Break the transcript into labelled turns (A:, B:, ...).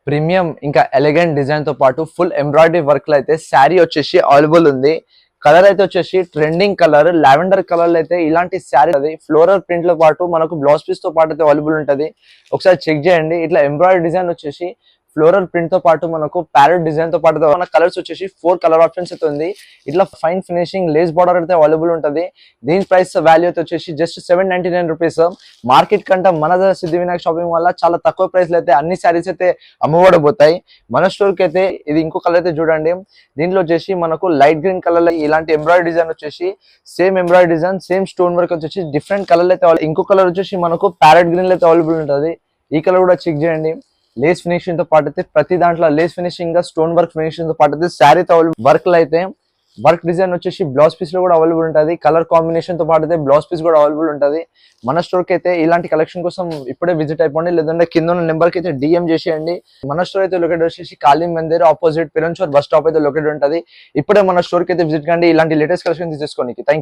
A: Premium ఇంకా elegant design తో పాటు ఫుల్ ఎంబ్రాయిడరీ వర్క్ లో అయితే శారీ వచ్చేసి అవైలబుల్ ఉంది. కలర్ అయితే వచ్చేసి ట్రెండింగ్ కలర్ లావెండర్ కలర్ లో అయితే ఇలాంటి శారీ అది ఫ్లోరల్ ప్రింట్ లో పాటు మనకు బ్లౌజ్ పీస్ తో పాటు అయితే అవైలబుల్ ఉంటది. ఒకసారి చెక్ చేయండి. ఇట్లా ఎంబ్రాయిడరీ డిజైన్ వచ్చేసి ఫ్లోరల్ ప్రింట్ తో పాటు మనకు ప్యారెట్ డిజైన్ తో పాటు మన కలర్స్ వచ్చేసి 4 కలర్ ఆప్షన్స్ అయితే ఉంది. ఇట్లా ఫైన్ ఫినిషింగ్ లేస్ బార్డర్ అయితే అవైలబుల్ ఉంటది. దీని ప్రైస్ వాల్యూ అయితే వచ్చేసి జస్ట్ 799 రూపీస్. మార్కెట్ కంటే మన సిద్ధి వినాయక్ షాపింగ్ వల్ల చాలా తక్కువ ప్రైస్ లో అయితే అన్ని శారీస్ అయితే అమ్మబడబోతాయి. మన స్టోర్ కి అయితే ఇది ఇంకో కలర్ అయితే చూడండి. దీంట్లో వచ్చేసి మనకు లైట్ గ్రీన్ కలర్ లో ఇలాంటి ఎంబ్రాయిడరీ డిజైన్ వచ్చేసి same embroidery design same stone work వచ్చేసి డిఫరెంట్ కలర్ అయితే ఇంకో కలర్ వచ్చేసి మనకు ప్యారెట్ గ్రీన్ లో అయితే అవైలబుల్ ఉంటది. ఈ కలర్ కూడా చెక్ చేయండి. లేస్ ఫినిషింగ్ తో పాటు అయితే ప్రతి దాంట్లో లేస్ ఫినిషింగ్ గా స్టోన్ వర్క్ ఫినిషింగ్ తో పాటు అయితే శారీ తో వర్క్ లో అయితే వర్క్ డిజైన్ వచ్చేసి బ్లౌజ్ పీస్ లో కూడా అవైలబుల్ ఉంటుంది. కలర్ కాంబినేషన్ తో పాటు అయితే బ్లౌజ్ పీస్ కూడా అవైలబుల్ ఉంటుంది. మన స్టోర్ కి అయితే ఇలాంటి కలెక్షన్ కోసం ఇప్పుడే విజిట్ అయిపోండి, లేదంటే కింద ఉన్న నెంబర్ కి అయితే డిఎం చేసేయండి. మన స్టోర్ అయితే లొకేట్ వచ్చేసి కాళీ మందిర్ ఆపోజిట్ పిరంచోర్ బస్ స్టాప్ అయితే లొకేట్ ఉంటుంది. ఇప్పుడే మన స్టోర్ కి అయితే విజిట్ కండి ఇలాంటి లేటెస్ట్ కలెక్షన్ తీసుకోండి. Thank you.